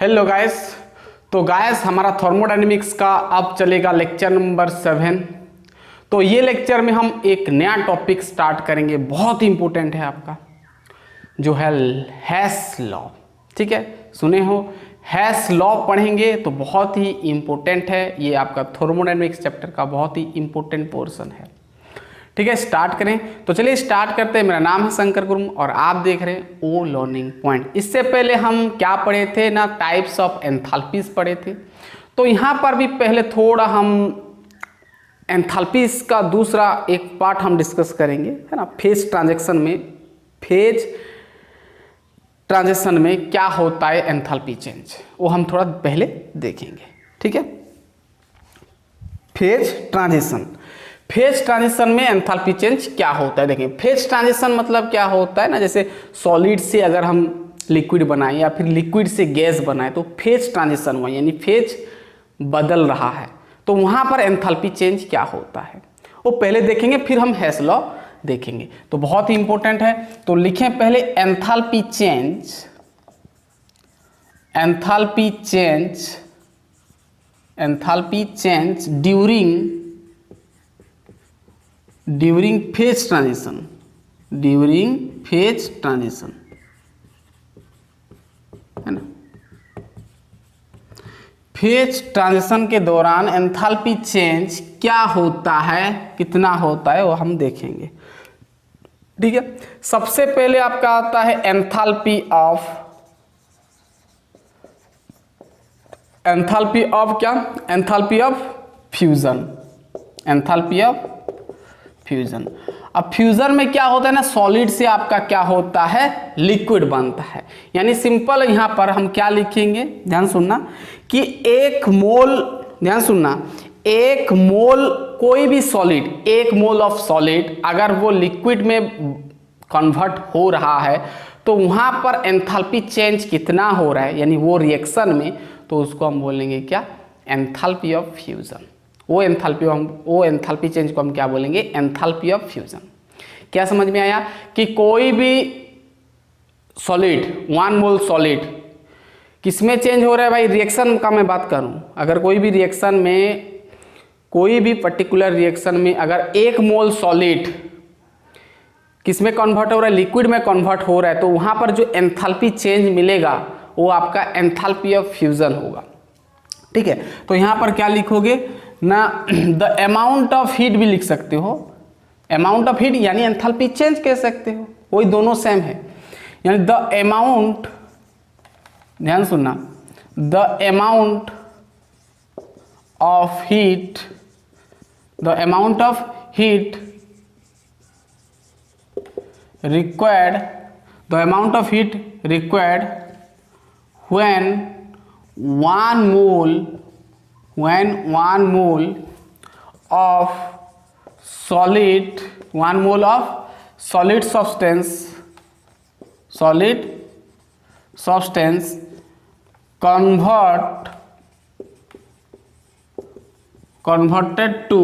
Hello guys. तो guys हमारा thermodynamics का अब चलेगा लेक्चर नंबर 7। तो ये लेक्चर में हम एक नया टॉपिक स्टार्ट करेंगे, बहुत ही इंपॉर्टेंट है आपका, जो है हेस लॉ। ठीक है, सुने हो, हेस लॉ पढ़ेंगे तो बहुत ही इंपॉर्टेंट है। ये आपका थर्मोडायनेमिक्स चैप्टर का बहुत ही इंपॉर्टेंट पोर्शन है। ठीक है, स्टार्ट करें। तो चलिए स्टार्ट करते हैं। मेरा नाम है शंकर गुरुम और आप देख रहे हैं ओ लर्निंग पॉइंट। इससे पहले हम क्या पढ़े थे ना, टाइप्स ऑफ एंथैल्पीज पढ़े थे। तो यहाँ पर भी पहले थोड़ा हम एंथैल्पीज का दूसरा एक पार्ट हम डिस्कस करेंगे, है ना। फेज ट्रांजिशन में क्या होता है एंथैल्पी चेंज, वो हम थोड़ा पहले देखेंगे। ठीक है, फेज ट्रांजिशन में एंथैल्पी चेंज क्या होता है। देखिए, फेज ट्रांजिशन मतलब क्या होता है ना, जैसे सॉलिड से अगर हम लिक्विड बनाएं या फिर लिक्विड से गैस बनाएं तो फेज ट्रांजिशन हुआ, यानी फेज बदल रहा है। तो वहां पर एंथैल्पी चेंज क्या होता है वो पहले देखेंगे, फिर हम हेस लॉ देखेंगे। तो बहुत ही इंपॉर्टेंट है। तो लिखें पहले enthalpy change during phase transition, है ना। फेज ट्रांजिशन के दौरान एंथैल्पी चेंज क्या होता है, कितना होता है, वो हम देखेंगे। ठीक है, सबसे पहले आपका आता है एंथैल्पी ऑफ फ्यूजन। अब फ्यूजन में क्या होता है ना, सॉलिड से आपका क्या होता है, लिक्विड बनता है। यानी सिंपल यहां पर हम क्या लिखेंगे, ध्यान सुनना, कि एक मोल कोई भी सॉलिड, एक मोल ऑफ सॉलिड अगर वो लिक्विड में कन्वर्ट हो रहा है तो वहां पर एंथैल्पी चेंज कितना हो रहा है, यानी वो रिएक्शन में, तो उसको हम बोलेंगे क्या, एंथैल्पी ऑफ फ्यूजन। वो एंथैल्पी चेंज को हम क्या बोलेंगे, एंथैल्पी ऑफ फ्यूजन। क्या समझ में आया कि कोई भी सॉलिड, 1 मोल सॉलिड किसमें चेंज हो रहा है भाई, रिएक्शन का मैं बात करूं, अगर कोई भी रिएक्शन में, कोई भी पर्टिकुलर रिएक्शन में अगर 1 मोल सॉलिड किसमें कन्वर्ट हो रहा है, लिक्विड में कन्वर्ट हो रहा है, तो वहां पर जो एंथैल्पी चेंज मिलेगा वो आपका एंथैल्पी ऑफ फ्यूजन होगा। ठीक है, तो यहां पर क्या लिखोगे ना, द अमाउंट ऑफ हीट भी लिख सकते हो, अमाउंट ऑफ हीट यानी एंथैल्पी चेंज कह सकते हो, वही दोनों सेम है। यानी द अमाउंट, ध्यान सुनना, the amount of heat required when 1 mole of solid substance converted to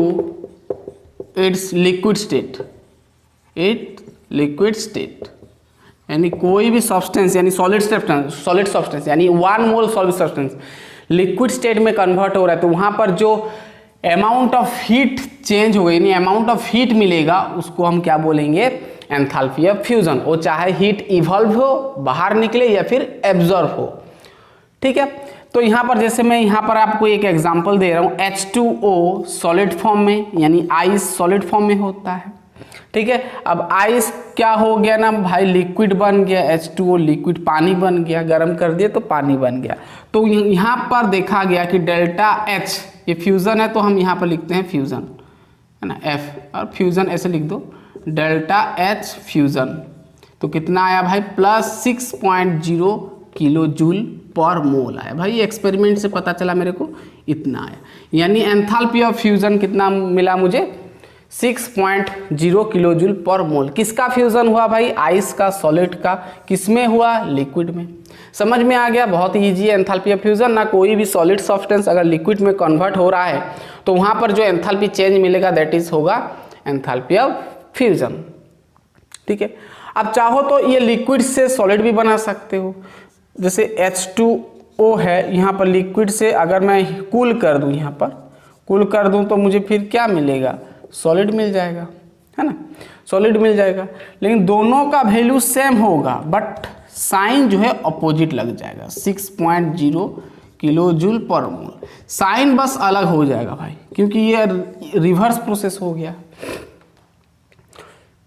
its liquid state, यानी कोई भी सब्सटेंस, यानी सॉलिड सब्सटेंस यानी 1 मोल सॉलिड सब्सटेंस लिक्विड स्टेट में कन्वर्ट हो रहा है, तो वहां पर जो अमाउंट ऑफ हीट चेंज होगा, यानी अमाउंट ऑफ हीट मिलेगा, उसको हम क्या बोलेंगे, एंथैल्पी ऑफ फ्यूजन। वो चाहे हीट इवॉल्व हो, बाहर निकले, या फिर एब्जॉर्ब हो। ठीक है, तो यहाँ पर जैसे मैं यहाँ पर आपको एक एग्जांपल दे रहा हूँ, H2O सॉलिड फॉर्म में, यानी आइस सॉलिड फॉर्म में होता है। ठीक है, अब आइस क्या हो गया ना भाई, लिक्विड बन गया, H2O लिक्विड पानी बन गया, गर्म कर दिया तो पानी बन गया। तो यहाँ पर देखा गया कि डेल्टा H, ये फ्यूजन है तो हम यहाँ पर लिखते हैं फ्यूजन, है ना, F, और फ्यूजन ऐसे लिख दो, डेल्टा H फ्यूजन। तो कितना आया भाई, +6.0 किलो जूल पर मोल आया भाई। एक्सपेरिमेंट से पता चला मेरे को, इतना आया। यानी एंथैल्पी ऑफ फ्यूजन कितना मिला मुझे, 6.0 किलो जूल पर मोल। किसका फ्यूजन हुआ भाई, आइस का, सॉलिड का, किसमें हुआ, लिक्विड में। समझ में आ गया, बहुत ईजी है एंथैल्पी ऑफ फ्यूजन ना। कोई भी सॉलिड सब्सटेंस अगर लिक्विड में कन्वर्ट हो रहा है तो वहां पर जो एंथैल्पी चेंज मिलेगा दैट इज होगा एंथैल्पी ऑफ फ्यूजन। ठीक है, अब चाहो तो ये लिक्विड से सॉलिड भी बना सकते हो, जैसे O है, यहाँ पर लिक्विड से अगर मैं कूल कर दूँ, यहाँ पर कूल कर दूँ तो मुझे फिर क्या मिलेगा, सॉलिड मिल जाएगा, है ना, सॉलिड मिल जाएगा। लेकिन दोनों का वैल्यू सेम होगा बट साइन जो है अपोजिट लग जाएगा, 6.0 किलो जूल पर मोल, साइन बस अलग हो जाएगा भाई, क्योंकि ये रिवर्स प्रोसेस हो गया।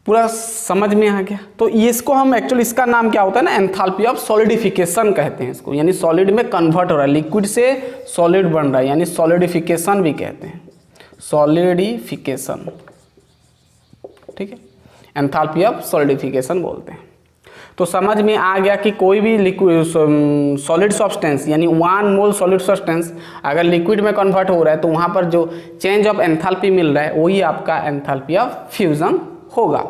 पूरा समझ में आ गया। तो इसको हम एक्चुअली, इसका नाम क्या होता है ना, एंथैल्पी ऑफ सॉलिडिफिकेशन कहते हैं इसको, यानी सॉलिड में कन्वर्ट हो रहा है, लिक्विड से सॉलिड बन रहा है, यानी सॉलिडिफिकेशन भी कहते हैं, सॉलिडिफिकेशन, ठीक है, एंथैल्पी ऑफ सॉलिडिफिकेशन बोलते हैं। तो समझ में आ गया कि कोई भी लिक्विड सॉलिड सब्सटेंस यानी 1 मोल सॉलिड सब्सटेंस अगर लिक्विड में कन्वर्ट हो रहा है तो वहाँ पर जो चेंज ऑफ एंथैल्पी मिल रहा है वही आपका एंथैल्पी ऑफ फ्यूजन होगा।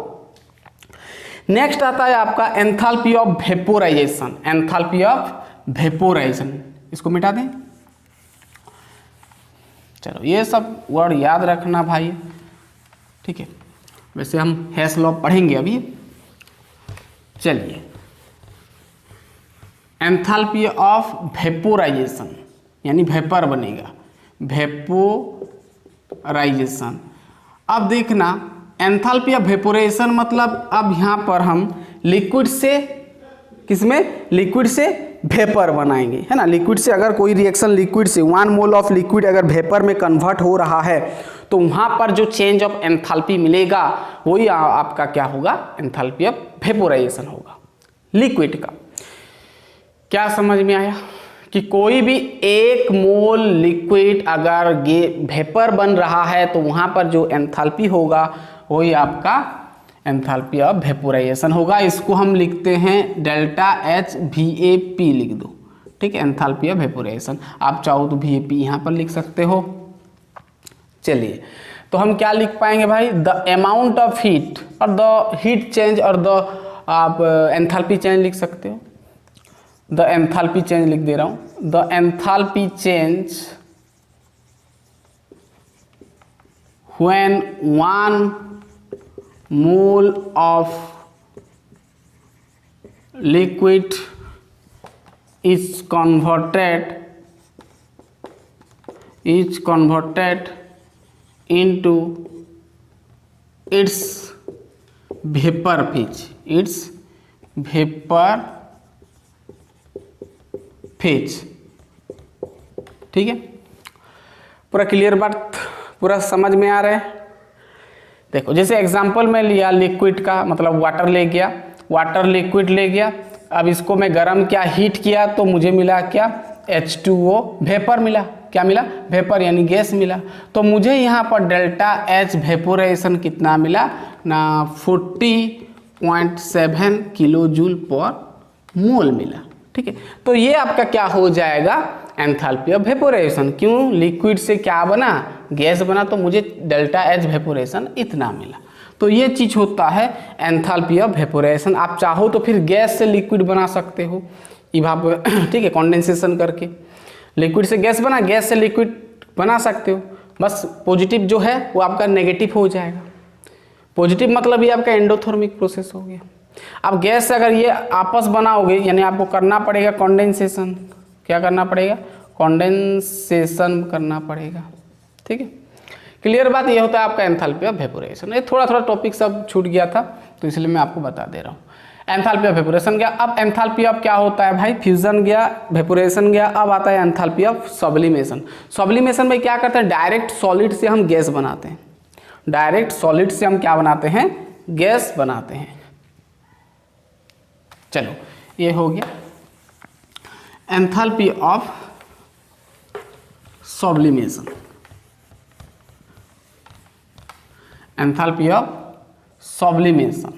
नेक्स्ट आता है आपका enthalpy of vaporisation, enthalpy of vaporisation, इसको मिटा दें। चलो ये सब वर्ड याद रखना भाई, ठीक है। वैसे हम हेस लॉ पढ़ेंगे अभी। चलिए, एंथैल्पी ऑफ वेपोराइजेशन यानी वेपर बनेगा, वेपोराइजेशन। अब देखना, एंथैल्पी ऑफ वेपोराइजेशन मतलब अब यहाँ पर हम लिक्विड से किसमें, लिक्विड से वेपर बनाएंगे, है ना। लिक्विड से अगर कोई रिएक्शन लिक्विड से 1 मोल ऑफ लिक्विड अगर वेपर में कन्वर्ट हो रहा है तो वहाँ पर जो चेंज ऑफ एंथैल्पी मिलेगा वही आपका क्या होगा, एंथैल्पी ऑफ वेपोराइजेशन होगा लिक्विड का। क्या समझ में आया कि कोई भी 1 मोल लिक्विड अगर वेपर बन रहा है तो वहाँ पर जो एंथैल्पी होगा वही आपका एंथैल्पी ऑफ वेपोराइजेशन होगा। इसको हम लिखते हैं डेल्टा एच VAP लिख दो, ठीक है, एंथैल्पी ऑफ वेपोराइजेशन। आप चाहो तो VAP यहाँ पर लिख सकते हो। चलिए, तो हम क्या लिख पाएंगे भाई, द अमाउंट ऑफ हीट और द हीट चेंज और द आप एंथैल्पी चेंज लिख सकते हो। द एंथैल्पी चेंज लिख दे रहा हूँ, the enthalpy change when 1 mole of liquid is converted into its vapor phase, ठीक है। पूरा क्लियर बात, पूरा समझ में आ रहा है। देखो, जैसे एग्जांपल में लिया लिक्विड का, मतलब वाटर ले गया, वाटर लिक्विड ले गया, अब इसको मैं गर्म किया, हीट किया तो मुझे मिला क्या, H2O वेपर मिला। क्या मिला, वेपर यानी गैस मिला। तो मुझे यहाँ पर डेल्टा एच वेपोराइजेशन कितना मिला ना, 40.7 किलो जूल पर मोल मिला, ठीक है। तो ये आपका क्या हो जाएगा, एंथैल्पी ऑफ वेपोराइजेशन। क्यों, लिक्विड से क्या बना, गैस बना, तो मुझे डेल्टा एच वेपोराइजेशन इतना मिला। तो ये चीज़ होता है एंथैल्पी ऑफ वेपोराइजेशन। आप चाहो तो फिर गैस से लिक्विड बना सकते हो, ठीक है, कंडेंसेशन करके लिक्विड से गैस बना, गैस से लिक्विड बना सकते हो। बस पॉजिटिव जो है वो आपका नेगेटिव हो जाएगा। पॉजिटिव मतलब ये आपका एंडोथर्मिक प्रोसेस हो गया। अब गैस से अगर ये आपस बनाओगे, यानी आपको करना पड़ेगा कंडेंसेशन। क्या करना पड़ेगा, कंडेंसेशन करना पड़ेगा, ठीक है। क्लियर बात, ये होता है आपका एंथैल्पी ऑफ वेपोराइजेशन। ये थोड़ा थोड़ा टॉपिक सब छूट गया था तो इसलिए मैं आपको बता दे रहा हूँ। एंथैल्पी ऑफ वेपोरेशन गया, अब एंथैल्पी ऑफ क्या होता है भाई, फ्यूजन गया, वेपोरेशन गया, अब आता है एंथैल्पी ऑफ सब्लिमेशन। सब्लिमेशन में क्या करते हैं, डायरेक्ट सॉलिड से हम गैस बनाते हैं, डायरेक्ट सॉलिड से हम क्या बनाते हैं, गैस बनाते हैं। चलो, ये हो गया enthalpy of sublimation, enthalpy of sublimation.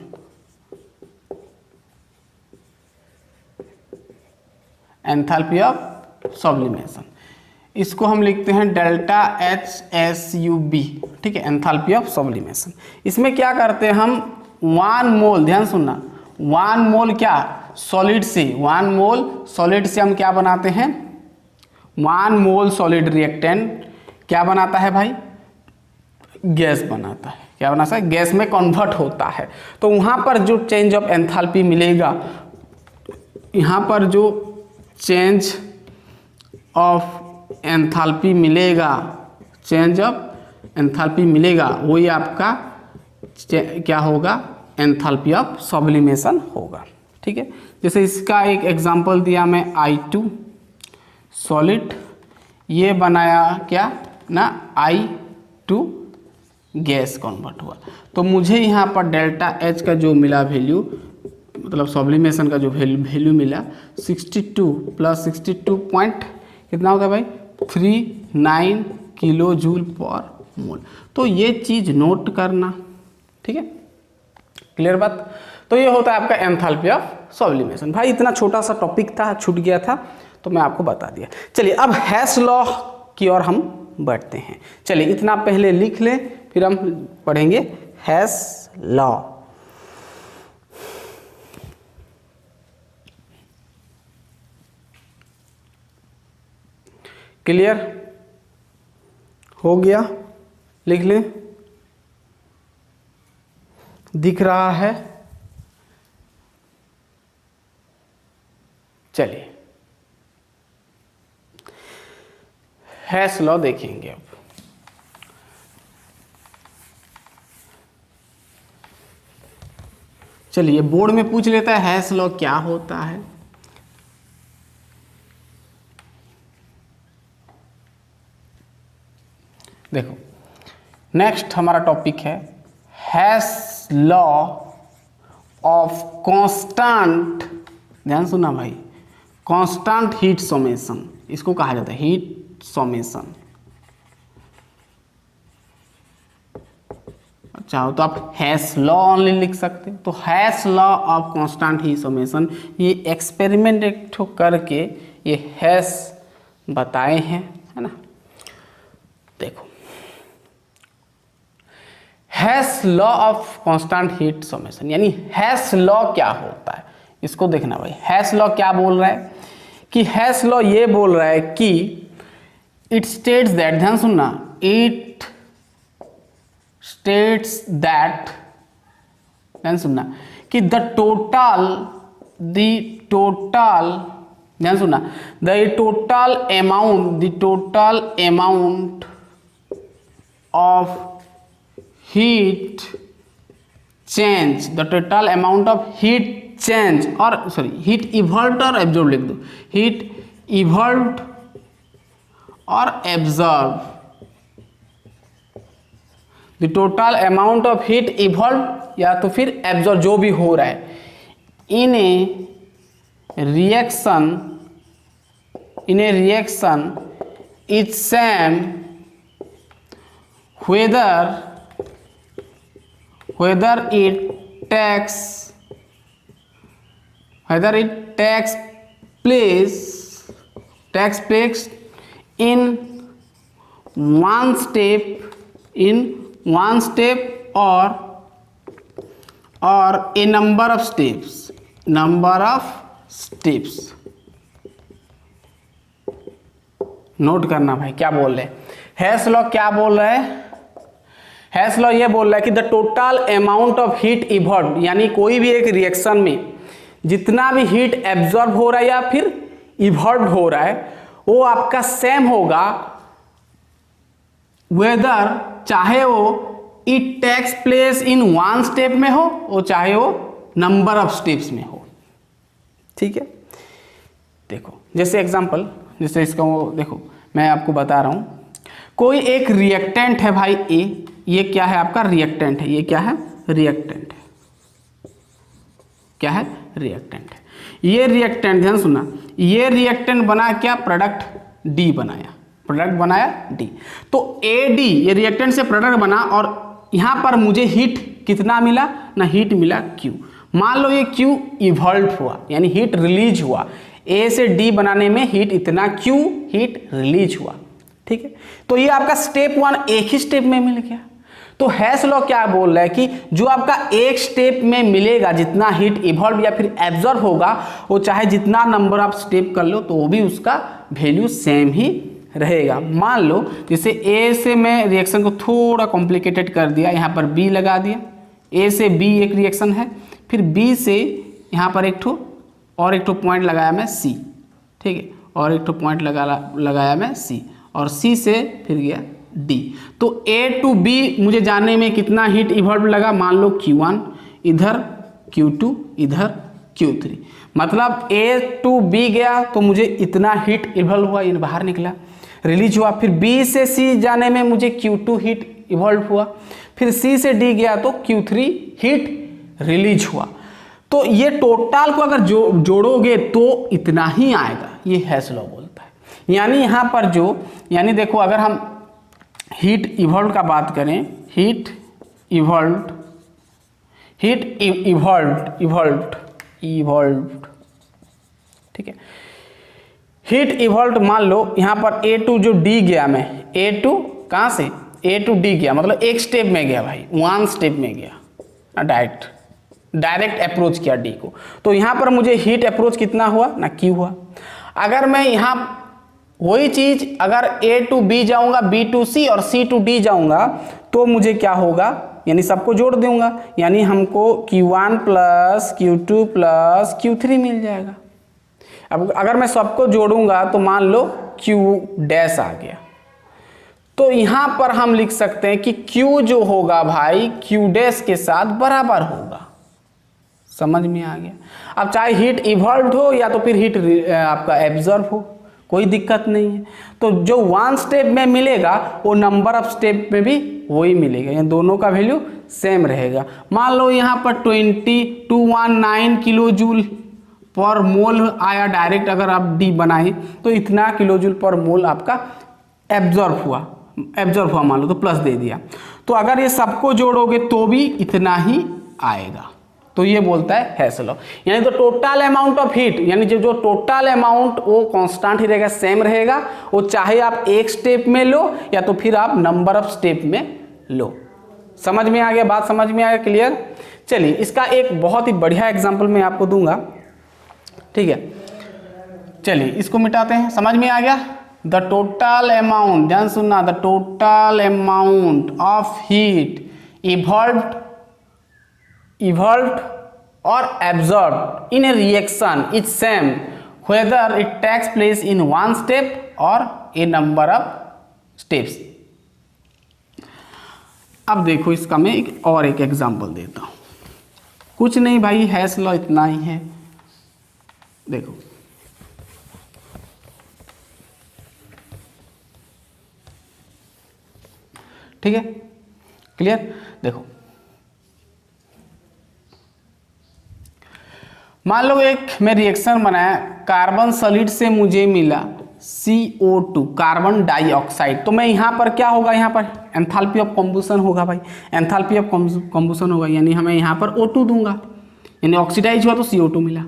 Enthalpy of sublimation, इसको हम लिखते हैं डेल्टा HSUB, ठीक है, एंथैल्पी ऑफ सब्लिमेशन। इसमें क्या करते हैं हम, 1 मोल, ध्यान सुनना, 1 मोल क्या, सॉलिड से, 1 मोल सॉलिड से हम क्या बनाते हैं, 1 मोल सॉलिड रिएक्टेंट क्या बनाता है भाई, गैस बनाता है। क्या बनाता है, गैस में कन्वर्ट होता है। तो वहाँ पर जो चेंज ऑफ एंथैल्पी मिलेगा, यहाँ पर जो चेंज ऑफ एंथैल्पी मिलेगा, चेंज ऑफ एंथैल्पी मिलेगा, वही आपका क्या होगा, एंथैल्पी ऑफ सब्लिमेशन होगा। ठीक है, जैसे इसका एक एग्जांपल दिया मैं I2 सॉलिड, ये बनाया क्या ना I2 गैस कन्वर्ट हुआ, तो मुझे यहाँ पर डेल्टा H का जो मिला वैल्यू, मतलब सब्लिमेशन का जो वैल्यू मिला 62 प्लस 62 पॉइंट कितना होगा भाई 39 किलो जूल पर मोल। तो ये चीज़ नोट करना, ठीक है, क्लियर बात। तो ये होता है आपका एंथैल्पी ऑफ सब्लिमेशन। भाई इतना छोटा सा टॉपिक था, छूट गया था तो मैं आपको बता दिया। चलिए अब हेस लॉ की ओर हम बढ़ते हैं। चलिए इतना पहले लिख लें, फिर हम पढ़ेंगे हेस लॉ। क्लियर हो गया, लिख लें, दिख रहा है। चलिए हेस लॉ देखेंगे अब। चलिए बोर्ड में पूछ लेता है हेस लॉ क्या होता है। देखो नेक्स्ट हमारा टॉपिक है हेस लॉ ऑफ कांस्टेंट, ध्यान सुना भाई, कांस्टेंट हीट समेशन, इसको कहा जाता है हीट समेशन। चाहो तो आप हैश लॉ ओनली लिख सकते हैं। तो hash law of constant heat summation, ये एक्सपेरिमेंट एक ठो करके ये हैश बताए हैं, है ना। देखो hash law of constant heat summation, यानी हैश लॉ क्या होता है इसको देखना भाई। हैश लॉ क्या बोल रहा है कि हैश लॉ ये बोल रहा है कि इट स्टेट्स दैट, ध्यान सुनना, इट स्टेट्स दैट, ध्यान सुनना, कि द टोटल, ध्यान सुनना, the total amount of heat change, the total amount of heat change और सॉरी हीट इवॉल्व और एब्जॉर्ब लिख दो, हीट इवॉल्व और absorb, the total amount of heat evolve या तो फिर एब्जॉर्ब, जो भी हो रहा है in a reaction is same whether it takes place in one step or a number of steps। Note करना भाई क्या बोल रहे हैं। हैश लॉ क्या बोल रहा है, हैश लॉ ये बोल रहा है कि the total amount of heat evolve, यानी कोई भी एक रिएक्शन में जितना भी हीट एब्जॉर्ब हो रहा है या फिर इवॉल्व हो रहा है वो आपका सेम होगा, वेदर चाहे वो it takes place in one step में हो और चाहे वो नंबर ऑफ स्टेप्स में हो। ठीक है, देखो जैसे एग्जांपल, जैसे इसका वो देखो मैं आपको बता रहा हूं, कोई एक रिएक्टेंट है भाई ए, ये क्या है आपका रिएक्टेंट है, ये क्या है रिएक्टेंट है, क्या है रिएक्टेंट है। ये रिएक्टेंट ध्यान सुना, ये रिएक्टेंट बना क्या, प्रोडक्ट डी बनाया, प्रोडक्ट बनाया डी। तो ए डी ये रिएक्टेंट से प्रोडक्ट बना और यहां पर मुझे हीट कितना मिला ना, हीट मिला क्यू। मान लो ये क्यू इवॉल्व हुआ यानी हीट रिलीज हुआ, ए से डी बनाने में हीट इतना क्यू हीट रिलीज हुआ। ठीक है, तो ये आपका स्टेप वन एक ही स्टेप में मिल गया। तो हैश लॉ क्या बोल रहा है कि जो आपका एक स्टेप में मिलेगा जितना हीट इवॉल्व या फिर एब्जॉर्ब होगा वो चाहे जितना नंबर ऑफ स्टेप कर लो तो वो भी उसका वैल्यू सेम ही रहेगा। मान लो जैसे ए से मैं रिएक्शन को थोड़ा कॉम्प्लिकेटेड कर दिया, यहाँ पर बी लगा दिया, ए से बी एक रिएक्शन है, फिर बी से यहाँ पर एक ठो पॉइंट लगाया मैं सी, ठीक है, और एक तो पॉइंट लगाया मैं C, और C से फिर गया D। तो A to B मुझे जाने में कितना हीट इवॉल्व लगा, मान लो Q1, इधर Q2, इधर Q3, मतलब A to B गया तो मुझे इतना हीट इवॉल्व हुआ, ये बाहर निकला, रिलीज हुआ। फिर B से C जाने में मुझे Q2 हीट इवॉल्व हुआ, फिर C से D गया तो Q3 हीट रिलीज हुआ। तो ये टोटल को अगर जोड़ोगे तो इतना ही आएगा, ये हेस लॉ बोलता है। यानी यहाँ पर जो, यानी देखो अगर हम हीट इवॉल्व का बात करें, हीट इवॉल्व्ड, ठीक है, हीट इवॉल्व्ड, मान लो यहाँ पर A टू जो D गया, मैं A टू कहाँ से A टू D गया, मतलब एक स्टेप में गया भाई, वन स्टेप में गया, डायरेक्ट अप्रोच किया D को। तो यहाँ पर मुझे हीट अप्रोच कितना हुआ ना, Q हुआ। अगर मैं यहाँ वही चीज अगर A टू B जाऊंगा, B टू C और C टू D जाऊंगा, तो मुझे क्या होगा, यानी सबको जोड़ दूंगा, यानी हमको Q1 plus Q2 plus Q3 मिल जाएगा। अब अगर मैं सबको जोड़ूंगा तो मान लो Q डैश आ गया, तो यहां पर हम लिख सकते हैं कि Q जो होगा भाई Q डैश के साथ बराबर होगा। समझ में आ गया। अब चाहे हीट इवॉल्व्ड हो या तो फिर हीट आपका एब्जॉर्ब हो, कोई दिक्कत नहीं है। तो जो वन स्टेप में मिलेगा वो नंबर ऑफ स्टेप में भी वही मिलेगा, यानी दोनों का वैल्यू सेम रहेगा। मान लो यहाँ पर 2219 किलो जूल पर मोल आया डायरेक्ट, अगर आप डी बनाए तो इतना किलो जूल पर मोल आपका एब्जॉर्ब हुआ मान लो, तो प्लस दे दिया। तो अगर ये सबको जोड़ोगे तो भी इतना ही आएगा। तो ये बोलता है हेस लॉ, यानी तो टोटल अमाउंट ऑफ हीट, यानी जो टोटल अमाउंट वो कांस्टेंट ही रहेगा, सेम रहेगा, वो चाहे आप एक स्टेप में लो या तो फिर आप नंबर ऑफ स्टेप में लो। समझ में आ गया, बात समझ में आ गया, क्लियर। चलिए इसका एक बहुत ही बढ़िया एग्जांपल मैं आपको दूंगा, ठीक है। चलिए इसको मिटाते हैं, समझ में आ गया। द टोटल अमाउंट, ध्यान सुनना, the total amount of heat evolved or absorbed in a reaction is same whether it takes place in one step or a number of steps। अब देखो इसका मैं एक एग्जांपल देता हूं, कुछ नहीं भाई, हेस लॉ इतना ही है। देखो ठीक है, क्लियर। देखो मान लो एक मैं रिएक्शन बनाया, कार्बन सॉलिड से मुझे मिला CO2 कार्बन डाइऑक्साइड। तो मैं यहाँ पर क्या होगा, यहाँ पर एंथैल्पी ऑफ कॉम्बुशन होगा भाई, एंथैल्पी ऑफ कॉम्बुशन होगा, यानी हमें यहाँ पर O2 दूंगा, यानी ऑक्सीडाइज हुआ तो CO2 मिला।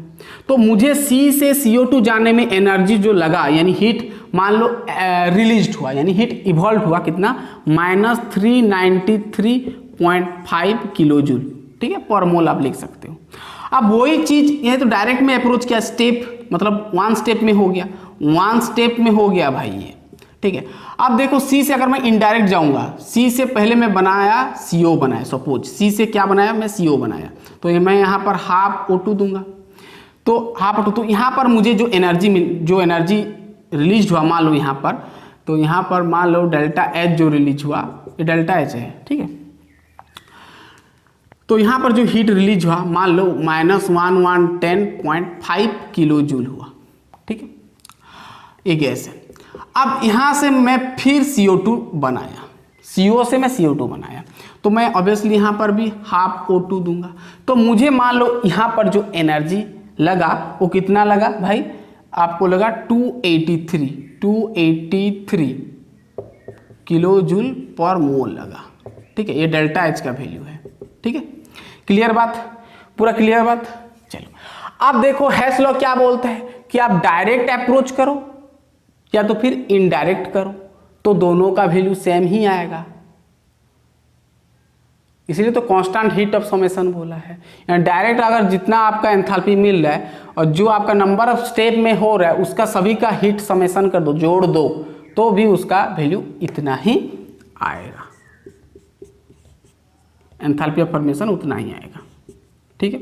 तो मुझे C से CO2 जाने में एनर्जी जो लगा, यानी हीट मान लो रिलीज हुआ, यानी हीट इवॉल्व हुआ कितना, -393.5 किलो जूल, ठीक है, पर मोल आप लिख सकते हो। अब वही चीज ये तो डायरेक्ट में अप्रोच किया, स्टेप मतलब वन स्टेप में हो गया, वन स्टेप में हो गया भाई ये, ठीक है। अब देखो C से अगर मैं इनडायरेक्ट जाऊंगा, C से पहले मैं बनाया CO बनाया, सपोज C से क्या बनाया, मैं CO बनाया, तो ये मैं यहाँ पर हाफ O2 दूंगा, तो हाफ O2, तो यहाँ पर मुझे जो एनर्जी रिलीज हुआ मान लो यहाँ पर, तो यहाँ पर मान लो डेल्टा H जो रिलीज हुआ, ये डेल्टा H है, ठीक है। तो यहाँ पर जो हीट रिलीज हुआ मान लो -110.5 किलो जूल हुआ, ठीक है, ये गैस है। अब यहाँ से मैं फिर CO2 बनाया, CO से मैं CO2 बनाया, तो मैं ऑब्वियसली यहाँ पर भी हाफ O2 दूंगा। तो मुझे मान लो यहाँ पर जो एनर्जी लगा वो कितना लगा भाई, आपको लगा 283 किलो जूल पर मोल लगा, ठीक है, ये डेल्टा H का वैल्यू है, ठीक है। क्लियर बात, पूरा क्लियर बात। चलो अब देखो हेस लॉ क्या बोलता है कि आप डायरेक्ट अप्रोच करो या तो फिर इनडायरेक्ट करो, तो दोनों का वैल्यू सेम ही आएगा, इसलिए तो कांस्टेंट हीट ऑफ समेशन बोला है। यानी डायरेक्ट अगर जितना आपका एंथैल्पी मिल रहा है और जो आपका नंबर ऑफ स्टेप में हो रहा है उसका सभी का हीट समेशन कर दो, जोड़ दो, तो भी उसका वैल्यू इतना ही आएगा, एंथैल्पी ऑफ फॉर्मेशन उतना ही आएगा, ठीक है।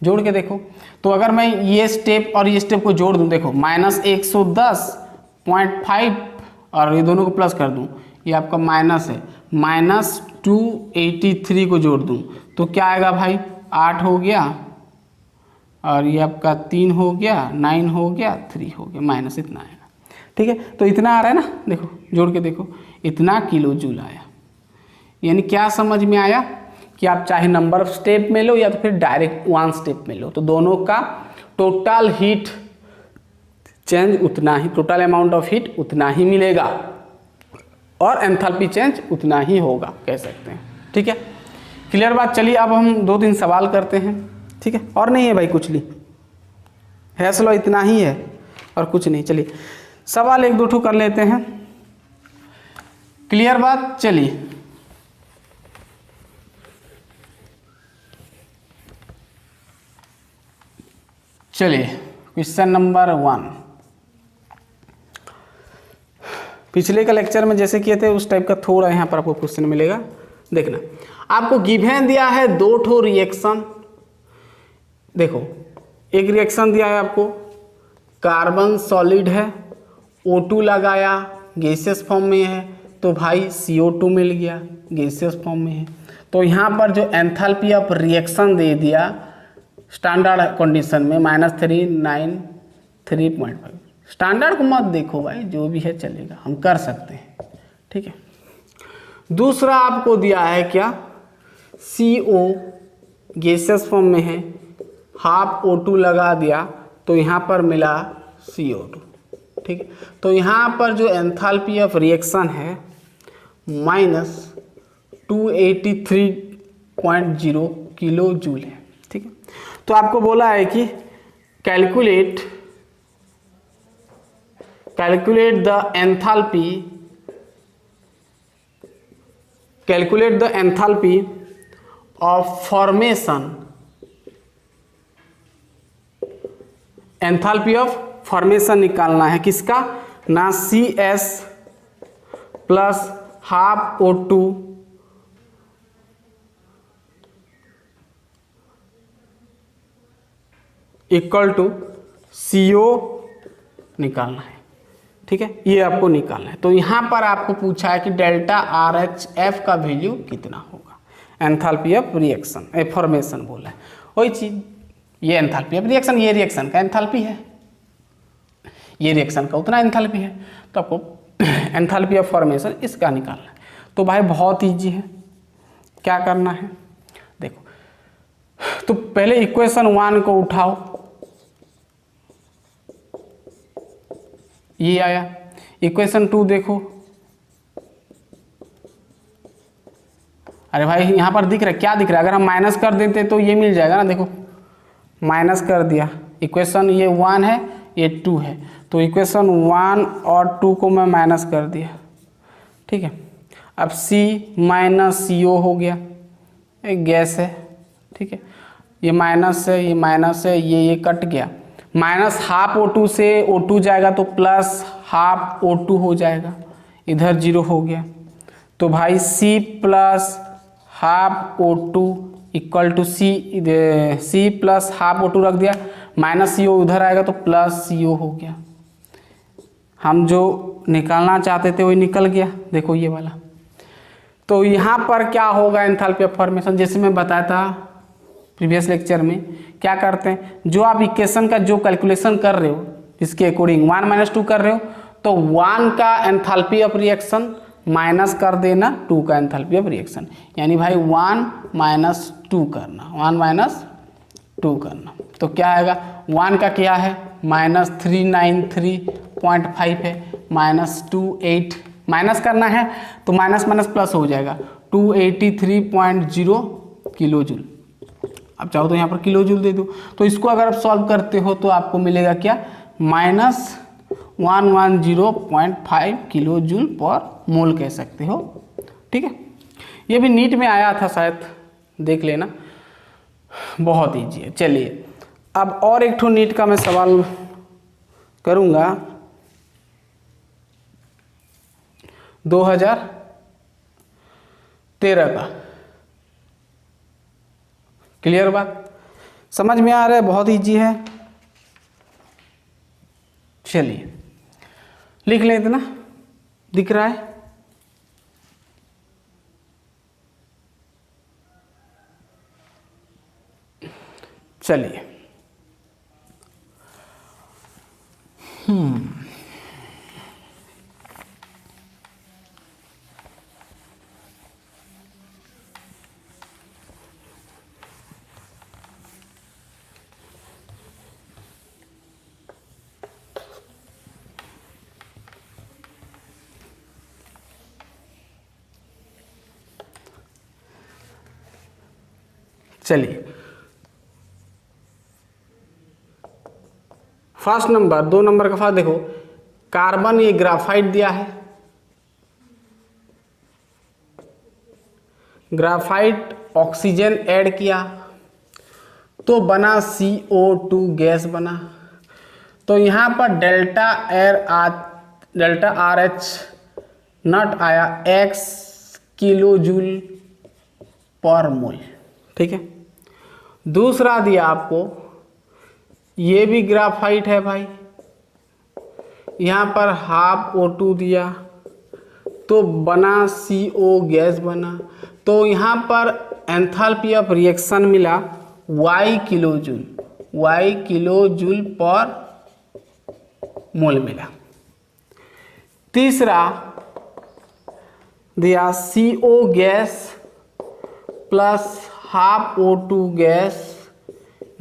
जोड़ के देखो। तो अगर मैं ये स्टेप और ये स्टेप को जोड़ दूं, देखो -110.5 और ये दोनों को प्लस कर दूं, ये आपका माइनस है, -283 को जोड़ दूं तो क्या आएगा भाई, 8 हो गया और ये आपका 3 हो गया, 9 हो गया, 3 हो गया, माइनस इतना आएगा। ठीक है, तो इतना आ रहा है ना, देखो जोड़ के देखो, इतना किलो जूल आया। यानी क्या समझ में आया कि आप चाहे नंबर ऑफ स्टेप में लो या तो फिर डायरेक्ट 1 स्टेप में लो, तो दोनों का टोटल हीट चेंज उतना ही, टोटल अमाउंट ऑफ हीट उतना ही मिलेगा और एंथैल्पी चेंज उतना ही होगा, कह सकते हैं। ठीक है, क्लियर बात। चलिए अब हम 2-3 सवाल करते हैं। ठीक है, और नहीं है भाई कुछ नहीं, हैश लॉ इतना ही है और कुछ नहीं। चलिए सवाल 1-2 ठो कर लेते हैं। क्लियर बात। चलिए क्वेश्चन नंबर 1। पिछले का लेक्चर में जैसे किए थे उस टाइप का थोड़ा यहाँ पर आपको क्वेश्चन मिलेगा। देखना, आपको गिवन दिया है 2 ठो रिएक्शन। देखो एक रिएक्शन दिया है आपको, कार्बन सॉलिड है, O2 लगाया, गैसियस फॉर्म में है, तो भाई CO2 मिल गया, गैसियस फॉर्म में है। तो यहाँ पर जो एंथैल्पी ऑफ रिएक्शन दे दिया स्टैंडर्ड कंडीशन में -393.5। स्टैंडर्ड को मत देखो भाई, जो भी है चलेगा, हम कर सकते हैं। ठीक है, दूसरा आपको दिया है क्या, CO गैसियस फॉर्म में है, हाफ O2 लगा दिया तो यहाँ पर मिला CO2। ठीक है, तो यहाँ पर जो एंथैल्पी ऑफ रिएक्शन है -283.0 किलो जूल है। ठीक है, तो आपको बोला है कि calculate the enthalpy of formation, enthalpy of formation निकालना है किसका, ना CS plus half O2 equal to CO निकालना है। ठीक है, ये आपको निकालना है। तो यहाँ पर आपको पूछा है कि डेल्टा RHF का वैल्यू कितना होगा, एंथैल्पी ऑफ रिएक्शन, फॉर्मेशन बोला है वही चीज। ये एंथैल्पी ऑफ रिएक्शन, ये रिएक्शन का एंथैल्पी है, ये रिएक्शन का उतना एंथैल्पी है, तो आपको एंथैल्पी ऑफ फॉर्मेशन इसका निकालना है। तो भाई बहुत ईजी है, क्या करना है देखो, तो पहले इक्वेशन 1 को उठाओ, ये आया। इक्वेशन 2 देखो, अरे भाई यहाँ पर दिख रहा है, क्या दिख रहा है, अगर हम माइनस कर देते तो ये मिल जाएगा ना, देखो माइनस कर दिया। इक्वेशन ये 1 है, ये 2 है, तो इक्वेशन 1 और 2 को मैं माइनस कर दिया। ठीक है, अब C माइनस CO हो गया, एक गैस है। ठीक है, ये माइनस है, ये माइनस है, ये कट गया, माइनस हाफ O2 से O2 जाएगा तो प्लस हाफ O2 हो जाएगा, इधर 0 हो गया। तो भाई C plus half O2 equal to C plus half O2 रख दिया, माइनस CO उधर आएगा तो प्लस CO हो गया। हम जो निकालना चाहते थे वही निकल गया, देखो ये वाला। तो यहाँ पर क्या होगा एंथैल्पी ऑफ फॉर्मेशन, जैसे मैं बताया था प्रीवियस लेक्चर में, क्या करते हैं, जो आप इक्वेशन का जो कैलकुलेशन कर रहे हो इसके अकॉर्डिंग 1 - 2 कर रहे हो, तो 1 का एंथैल्पी ऑफ रिएक्शन माइनस कर देना 2 का एंथैल्पी ऑफ रिएक्शन, यानी भाई 1 - 2 करना, 1 - 2 करना। तो क्या आएगा, 1 का क्या है -393.5 है, -28 माइनस करना है तो माइनस माइनस प्लस हो जाएगा, 283.0 किलो जूल। अब चाहो तो यहाँ पर किलो जूल दे दो। तो इसको अगर आप सॉल्व करते हो तो आपको मिलेगा क्या, -110.5 किलो जूल पर मोल कह सकते हो। ठीक है, ये भी नीट में आया था शायद, देख लेना, बहुत ईजी है। चलिए अब और एक ठो नीट का मैं सवाल करूँगा, 2013 का। क्लियर बात। समझ में आ रहा है? बहुत इजी है। चलिए लिख लें, इतना दिख रहा है। चलिए चलिए फर्स्ट नंबर, 2 नंबर का फर्स्ट देखो, कार्बन ये ग्राफाइट दिया है, ग्राफाइट ऑक्सीजन ऐड किया तो बना CO2 गैस बना। तो यहाँ पर डेल्टा RH नॉट आया x किलो जूल पर मोल। ठीक है। दूसरा दिया आपको, ये भी ग्राफाइट है भाई, यहाँ पर हाफ O2 दिया तो बना CO गैस बना। तो यहाँ पर एंथैल्पी ऑफ रिएक्शन मिला y kilo joule per mole मिला। तीसरा दिया CO gas plus half O2 gas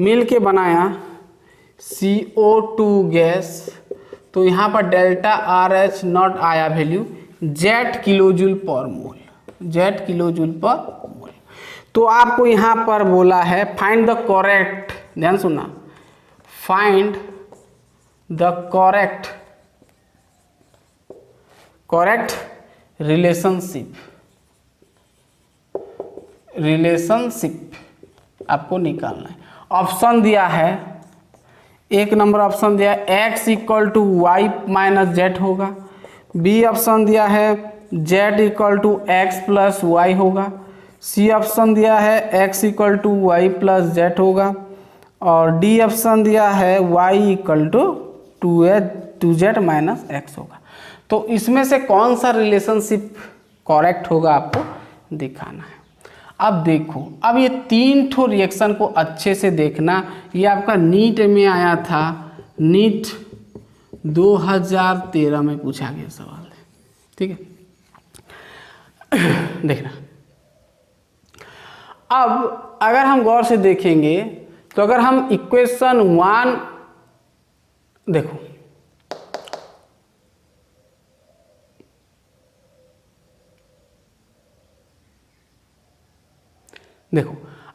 मिल के बनाया CO2 गैस। तो यहाँ पर डेल्टा RH नॉट आया value Z kilo joule per mole, Z kilo joule per मोल। तो आपको यहाँ पर बोला है फाइंड द करेक्ट, ध्यान सुनना, फाइंड द करेक्ट रिलेशनशिप आपको निकालना है। ऑप्शन दिया है, 1 नंबर ऑप्शन दिया है x equal to y minus z होगा। बी ऑप्शन दिया है z equal to x plus y होगा। सी ऑप्शन दिया है x equal to y plus z होगा। और डी ऑप्शन दिया है y equal to 2z minus x होगा। तो इसमें से कौन सा रिलेशनशिप करेक्ट होगा आपको दिखाना है। अब देखो, अब ये 3 ठो रिएक्शन को अच्छे से देखना। ये आपका नीट में आया था, नीट 2013 में पूछा गया सवाल है। ठीक है, देखना। अब अगर हम गौर से देखेंगे तो अगर हम इक्वेशन 1 देखो,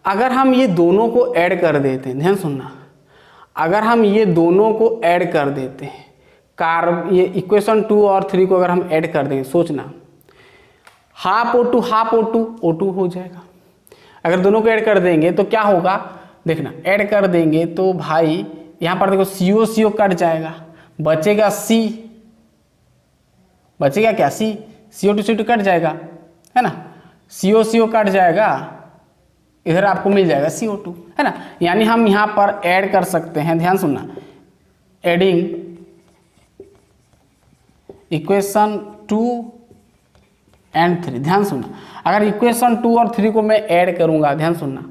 अगर हम ये दोनों को ऐड कर देते हैं, ध्यान सुनना, अगर हम ये दोनों को ऐड कर देते हैं, ये इक्वेशन 2 और 3 को अगर हम ऐड कर देंगे, सोचना हाफ O2 हो जाएगा। अगर दोनों को ऐड कर देंगे तो क्या होगा, देखना, ऐड कर देंगे तो भाई यहाँ पर देखो CO कट जाएगा, बचेगा C, बचेगा क्या, C, CO2 कट जाएगा, है ना, CO कट जाएगा, इधर आपको मिल जाएगा CO2, है ना। यानी हम यहाँ पर ऐड कर सकते हैं, ध्यान सुनना, एडिंग इक्वेशन 2 एंड 3, ध्यान सुनना, अगर इक्वेशन 2 और 3 को मैं ऐड करूंगा, ध्यान सुनना,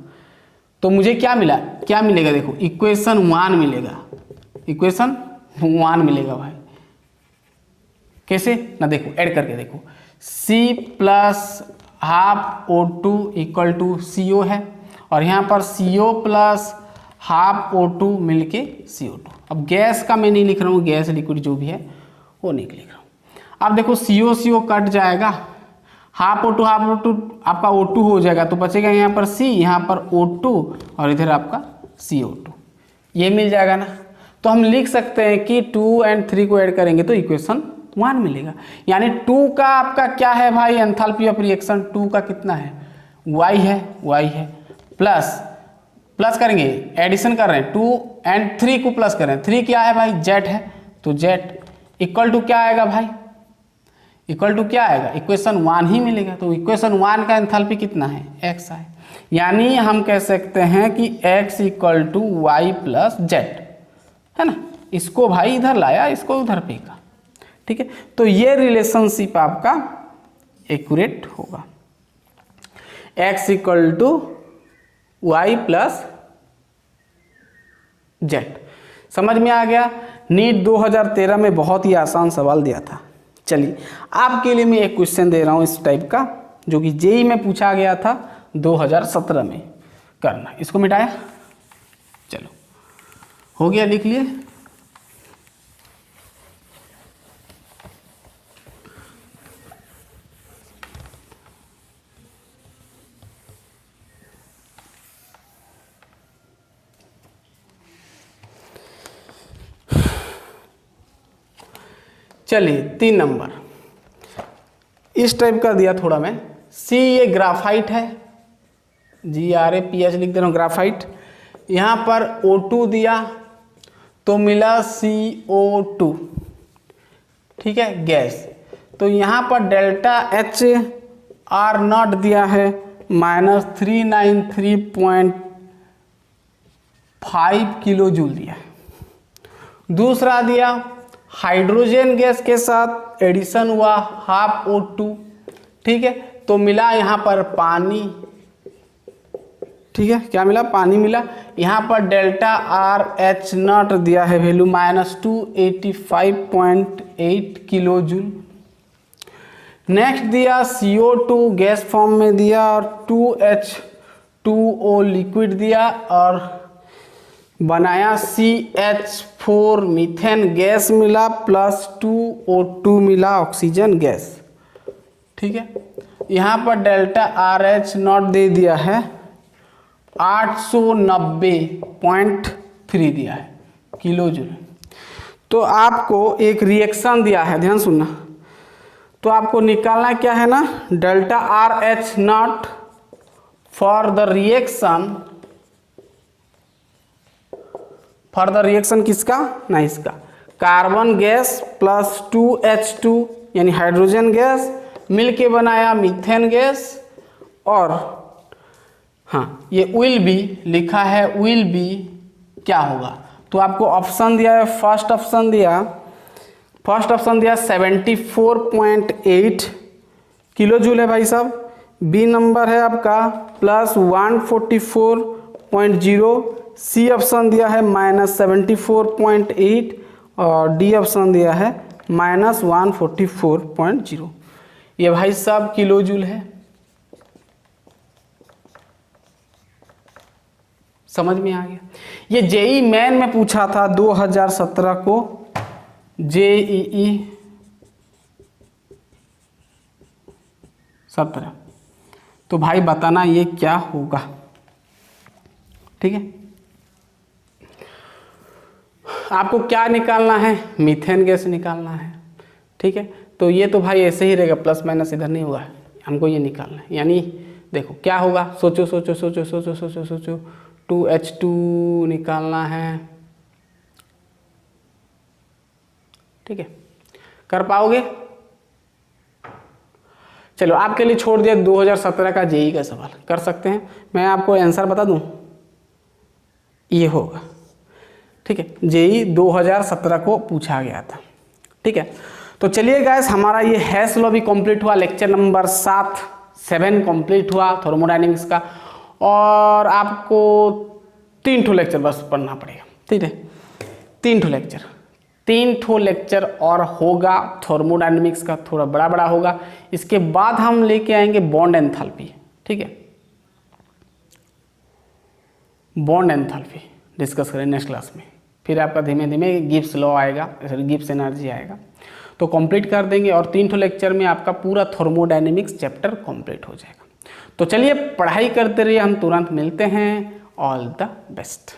तो मुझे क्या मिला, क्या मिलेगा, देखो इक्वेशन 1 मिलेगा, इक्वेशन 1 मिलेगा भाई। कैसे ना, देखो ऐड करके देखो, C plus half O2 equal to CO है, और यहाँ पर CO प्लस हाफ O2 मिलके CO2। अब गैस का मैं नहीं लिख रहा हूँ, गैस लिक्विड जो भी है वो नहीं लिख रहा हूँ। अब देखो CO कट जाएगा, हाफ O2 आपका O2 हो जाएगा, तो बचेगा यहाँ पर C, यहाँ पर O2 और इधर आपका CO2, ये मिल जाएगा ना। तो हम लिख सकते हैं कि 2 एंड 3 को ऐड करेंगे तो इक्वेशन 1 मिलेगा। यानी 2 का आपका क्या है भाई, एंथैल्पी ऑफ रिएक्शन 2 का कितना है, y है, प्लस करेंगे, एडिशन कर रहे हैं, 2 एंड 3 को प्लस कर रहे हैं, 3 क्या है भाई, z है, तो z इक्वल टू क्या आएगा भाई, इक्वल टू क्या आएगा, इक्वेशन 1 ही मिलेगा। तो इक्वेशन 1 का एंथैल्पी कितना है, x है। यानी हम कह सकते हैं कि x equal to y plus z, है ना। इसको भाई इधर लाया, इसको उधर फेंका, ठीक है। तो ये रिलेशनशिप आपका एक्यूरेट होगा, x equal to y plus z. समझ में आ गया। नीट 2013 में बहुत ही आसान सवाल दिया था। चलिए आपके लिए मैं एक क्वेश्चन दे रहा हूँ इस टाइप का, जो कि जेई में पूछा गया था 2017 में। करना, इसको मिटाया, चलो हो गया, लिख लिए। चलिए 3 नंबर इस टाइप का दिया थोड़ा मैं। सी ये ग्राफाइट है, GRAPH लिख दे रहा हूँ, ग्राफाइट। यहाँ पर O2 दिया तो मिला CO2, ठीक है, गैस। तो यहाँ पर डेल्टा H R नॉट दिया है -393.5 किलो जूल दिया है। दूसरा दिया हाइड्रोजन गैस के साथ एडिशन हुआ हाफ O2, ठीक है, तो मिला यहाँ पर पानी, ठीक है, क्या मिला, पानी मिला। यहाँ पर डेल्टा RH नॉट दिया है वैल्यू -285.8 किलो जूल। नेक्स्ट दिया CO2 गैस फॉर्म में दिया और 2H2O लिक्विड दिया और बनाया CH4 मीथेन गैस मिला प्लस 2O2 मिला ऑक्सीजन गैस, ठीक है। यहाँ पर डेल्टा RH नॉट दे दिया है 890.3 दिया है किलो जूल। तो आपको एक रिएक्शन दिया है, ध्यान सुनना। तो आपको निकालना क्या है ना, delta RH not for the reaction किसका ना, इसका कार्बन गैस प्लस 2H2 यानी हाइड्रोजन गैस मिलके बनाया मीथेन गैस। और हाँ, ये विल बी लिखा है, विल बी क्या होगा, तो आपको ऑप्शन दिया है, फर्स्ट ऑप्शन दिया 74.8 किलो जूल है भाई साहब। बी नंबर है आपका प्लस 144.0, सी ऑप्शन दिया है -74.8 और डी ऑप्शन दिया है -144.0। ये भाई साहब किलो जूल है। समझ में आ गया। ये जेई मेन में पूछा था 2017 को, JEE 17। तो भाई बताना ये क्या होगा, ठीक है। आपको क्या निकालना है, मीथेन गैस निकालना है, ठीक है। तो ये तो भाई ऐसे ही रहेगा, प्लस माइनस इधर नहीं हुआ है, हमको ये निकालना है। यानी देखो क्या होगा, सोचो 2H2 निकालना है, ठीक है, कर पाओगे। चलो आपके लिए छोड़ दिया 2017 का जेई का सवाल, कर सकते हैं। मैं आपको आंसर बता दूं, ये होगा, ठीक है। जेई 2017 को पूछा गया था, ठीक है। तो चलिए गाइस, हमारा ये हैश लॉ भी कंप्लीट हुआ, लेक्चर नंबर 7 कंप्लीट हुआ थर्मोडायनेमिक्स का। और आपको 3 ठो लेक्चर बस पढ़ना पड़ेगा, ठीक है। 3 ठो लेक्चर और होगा थर्मोडायनेमिक्स का, थोड़ा बड़ा होगा। इसके बाद हम लेके आएंगे बॉन्ड एंथैल्पी, ठीक है, बॉन्ड एंथैल्पी डिस्कस करें नेक्स्ट क्लास में। फिर आपका धीमे धीमे गिब्स लॉ आएगा, गिब्स एनर्जी आएगा, तो कंप्लीट कर देंगे। और 3 ठो लेक्चर में आपका पूरा थर्मोडायनेमिक्स चैप्टर कंप्लीट हो जाएगा। तो चलिए पढ़ाई करते रहिए, हम तुरंत मिलते हैं। All the best.